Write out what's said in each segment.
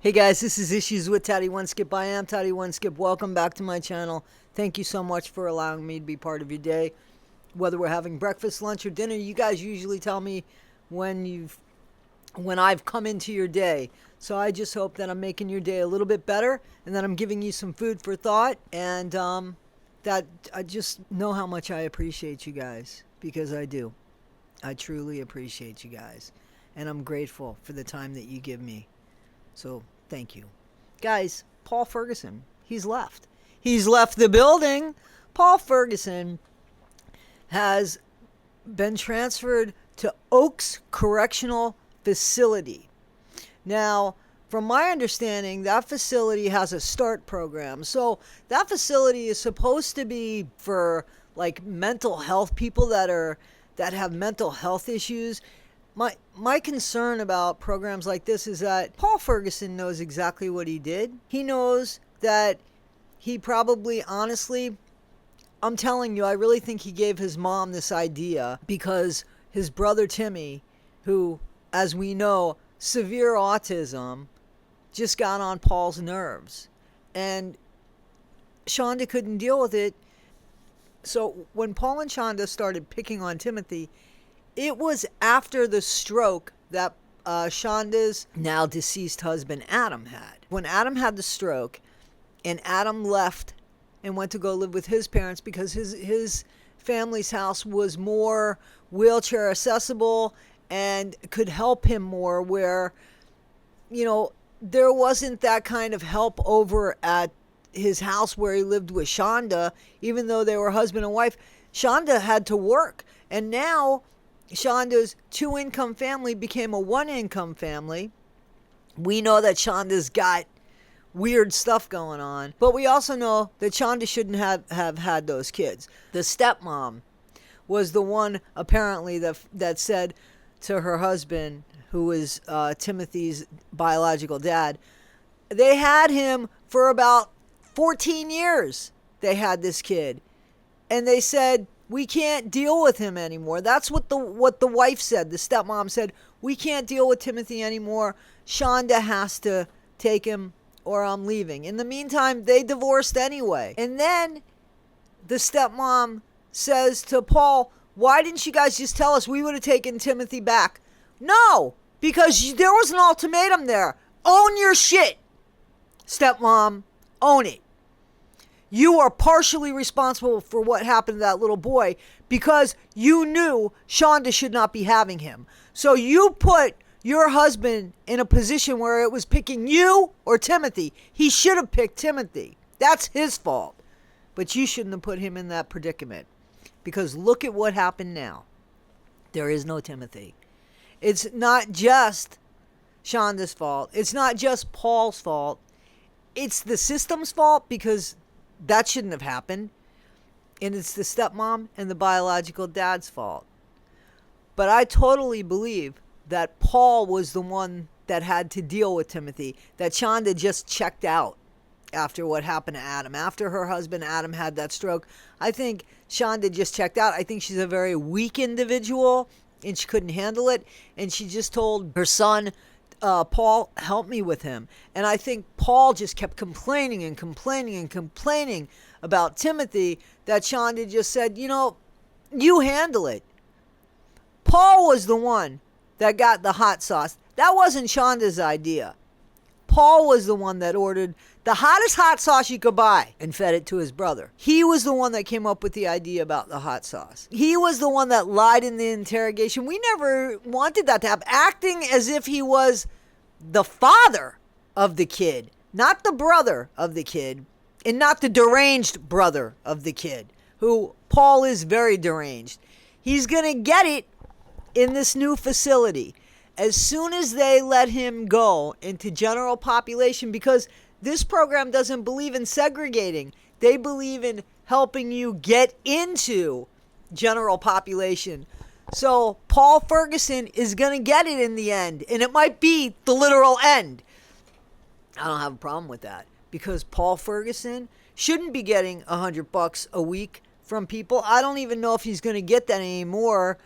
Hey guys, this is Issues with Taddy One Skip. I am Taddy One Skip. Welcome back to my channel. Thank you so much for allowing me to be part of your day. Whether we're having breakfast, lunch, or dinner, you guys usually tell me when I've come into your day. So I just hope that I'm making your day a little bit better and that I'm giving you some food for thought, and that I just know how much I appreciate you guys, because I do. I truly appreciate you guys, and I'm grateful for the time that you give me. So thank you. Guys, Paul Ferguson, he's left. He's left the building. Paul Ferguson has been transferred to Oaks Correctional Facility. Now, from my understanding, that facility has a START program. So that facility is supposed to be for like mental health people that have mental health issues. My concern about programs like this is that Paul Ferguson knows exactly what he did. He knows that he probably, honestly, I'm telling you, I really think he gave his mom this idea because his brother Timmy, who, as we know, severe autism, just got on Paul's nerves. And Shonda couldn't deal with it. So when Paul and Shonda started picking on Timothy, it was after the stroke that Shonda's now deceased husband Adam had. When Adam had the stroke and Adam left and went to go live with his parents because his family's house was more wheelchair accessible and could help him more, where, there wasn't that kind of help over at his house where he lived with Shonda. Even though they were husband and wife, Shonda had to work. And now Shonda's two-income family became a one-income family. We know that Shonda's got weird stuff going on, but we also know that Shonda shouldn't have had those kids. The stepmom was the one, apparently, that said to her husband, who was Timothy's biological dad, they had him for about 14 years. They had this kid, and they said, we can't deal with him anymore. That's what the wife said. The stepmom said, we can't deal with Timothy anymore. Shonda has to take him or I'm leaving. In the meantime, they divorced anyway. And then the stepmom says to Paul, why didn't you guys just tell us? We would have taken Timothy back. No, because there was an ultimatum there. Own your shit, stepmom. Own it. You are partially responsible for what happened to that little boy because you knew Shonda should not be having him. So you put your husband in a position where it was picking you or Timothy. He should have picked Timothy. That's his fault. But you shouldn't have put him in that predicament, because look at what happened now. There is no Timothy. It's not just Shonda's fault. It's not just Paul's fault. It's the system's fault, because that shouldn't have happened. And it's the stepmom and the biological dad's fault. But I totally believe that Paul was the one that had to deal with Timothy. That Shonda just checked out after what happened to Adam. After her husband Adam had that stroke, I think Shonda just checked out. I think she's a very weak individual and she couldn't handle it. And she just told her son, Paul, help me with him. And I think Paul just kept complaining and complaining and complaining about Timothy, that Shonda just said, you handle it. Paul was the one that got the hot sauce. That wasn't Shonda's idea. Paul was the one that ordered the hottest hot sauce you could buy and fed it to his brother. He was the one that came up with the idea about the hot sauce. He was the one that lied in the interrogation. We never wanted that to happen. Acting as if he was the father of the kid, not the brother of the kid, and not the deranged brother of the kid, who Paul is very deranged. He's going to get it in this new facility as soon as they let him go into general population, because this program doesn't believe in segregating. They believe in helping you get into general population. So Paul Ferguson is going to get it in the end, and it might be the literal end. I don't have a problem with that, because Paul Ferguson shouldn't be getting $100 a week from people. I don't even know if he's going to get that anymore.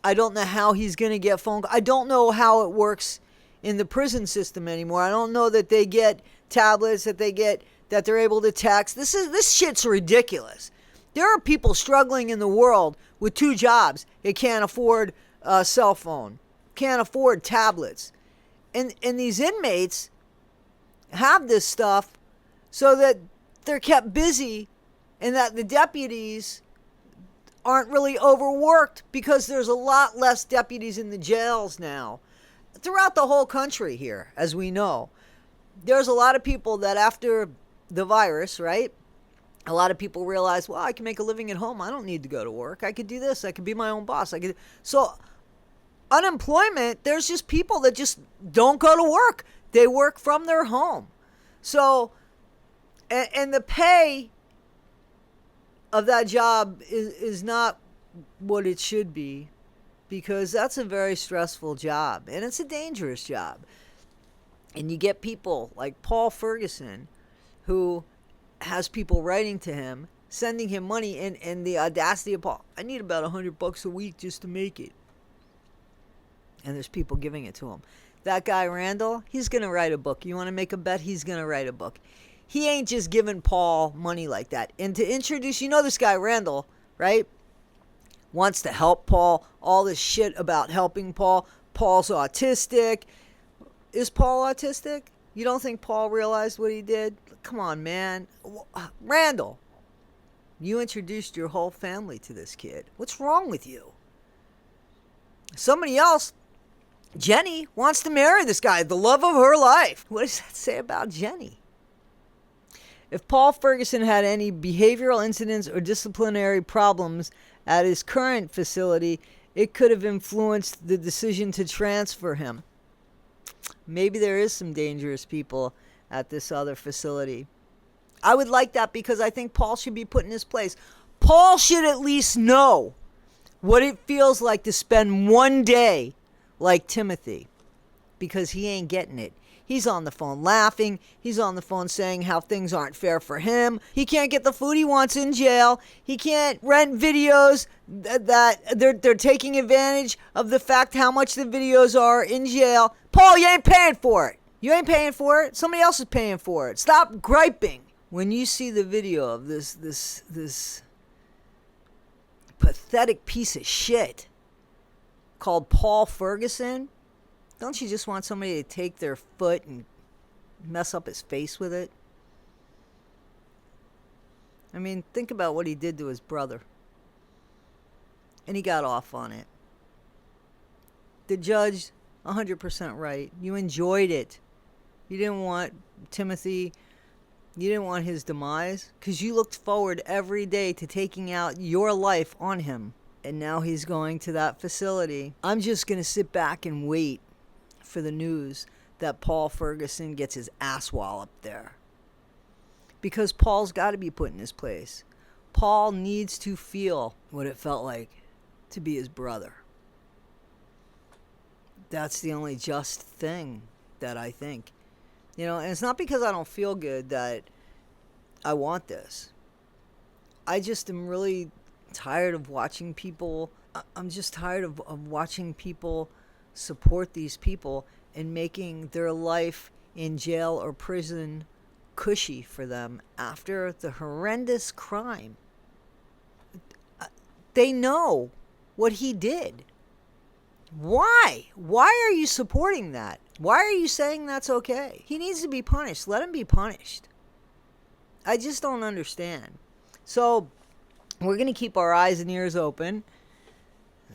I don't know how he's going to get phone calls. I don't know how it works in the prison system anymore. I don't know that they get tablets, that they're able to text. This shit's ridiculous. There are people struggling in the world with 2 jobs. They can't afford a cell phone, can't afford tablets. And these inmates have this stuff so that they're kept busy and that the deputies aren't really overworked, because there's a lot less deputies in the jails now. Throughout the whole country here, as we know, there's a lot of people that after the virus, right? A lot of people realize, well, I can make a living at home. I don't need to go to work. I could do this. I could be my own boss. So unemployment, there's just people that just don't go to work. They work from their home. So, and the pay of that job is not what it should be, because that's a very stressful job and it's a dangerous job. And you get people like Paul Ferguson, who has people writing to him, sending him money, and the audacity of Paul, I need about $100 a week just to make it. And there's people giving it to him. That guy Randall, he's going to write a book. You want to make a bet? He's going to write a book. He ain't just giving Paul money like that. And to introduce, this guy Randall, right? Wants to help Paul. All this shit about helping Paul. Paul's autistic. Is Paul autistic? You don't think Paul realized what he did? Come on, man. Randall, you introduced your whole family to this kid. What's wrong with you? Somebody else, Jenny, wants to marry this guy, the love of her life. What does that say about Jenny? If Paul Ferguson had any behavioral incidents or disciplinary problems at his current facility, it could have influenced the decision to transfer him. Maybe there is some dangerous people at this other facility. I would like that, because I think Paul should be put in his place. Paul should at least know what it feels like to spend one day like Timothy, because he ain't getting it. He's on the phone laughing. He's on the phone saying how things aren't fair for him. He can't get the food he wants in jail. He can't rent videos that they're taking advantage of the fact how much the videos are in jail. Paul, you ain't paying for it. You ain't paying for it. Somebody else is paying for it. Stop griping. When you see the video of this pathetic piece of shit called Paul Ferguson, don't you just want somebody to take their foot and mess up his face with it? I mean, think about what he did to his brother. And he got off on it. The judge, 100% right. You enjoyed it. You didn't want Timothy, you didn't want his demise, because you looked forward every day to taking out your life on him. And now he's going to that facility. I'm just going to sit back and wait for the news that Paul Ferguson gets his ass walloped there. Because Paul's got to be put in his place. Paul needs to feel what it felt like to be his brother. That's the only just thing that I think. And it's not because I don't feel good that I want this. I just am really tired of watching people. I'm just tired of watching people support these people and making their life in jail or prison cushy for them after the horrendous crime. They know what he did. Why? Why are you supporting that? Why are you saying that's okay? He needs to be punished. Let him be punished. I just don't understand. So we're going to keep our eyes and ears open,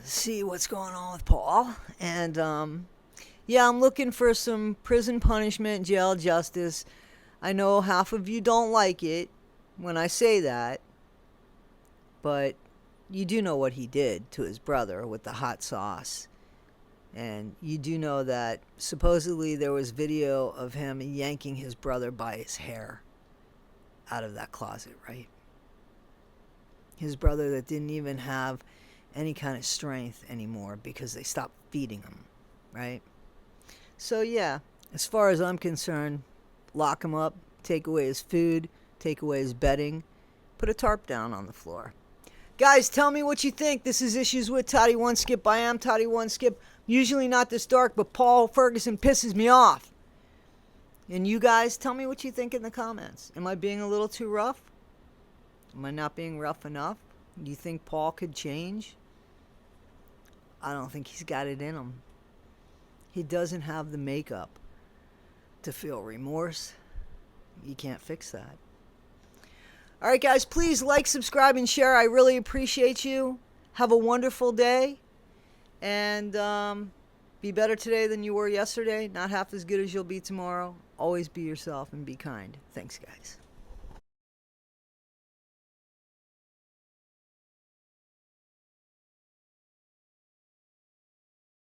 see what's going on with Paul. And I'm looking for some prison punishment, jail justice. I know half of you don't like it when I say that, but you do know what he did to his brother with the hot sauce. And you do know that supposedly there was video of him yanking his brother by his hair out of that closet, right? His brother that didn't even have any kind of strength anymore because they stopped feeding him, right? So yeah, as far as I'm concerned, lock him up, take away his food, take away his bedding, put a tarp down on the floor. Guys, tell me what you think. This is Issues with Toddy One Skip. I am Toddy One Skip. Usually not this dark, but Paul Ferguson pisses me off. And you guys, tell me what you think in the comments. Am I being a little too rough? Am I not being rough enough? Do you think Paul could change? I don't think he's got it in him. He doesn't have the makeup to feel remorse. You can't fix that. All right, guys, please like, subscribe, and share. I really appreciate you. Have a wonderful day. And be better today than you were yesterday. Not half as good as you'll be tomorrow. Always be yourself and be kind. Thanks, guys.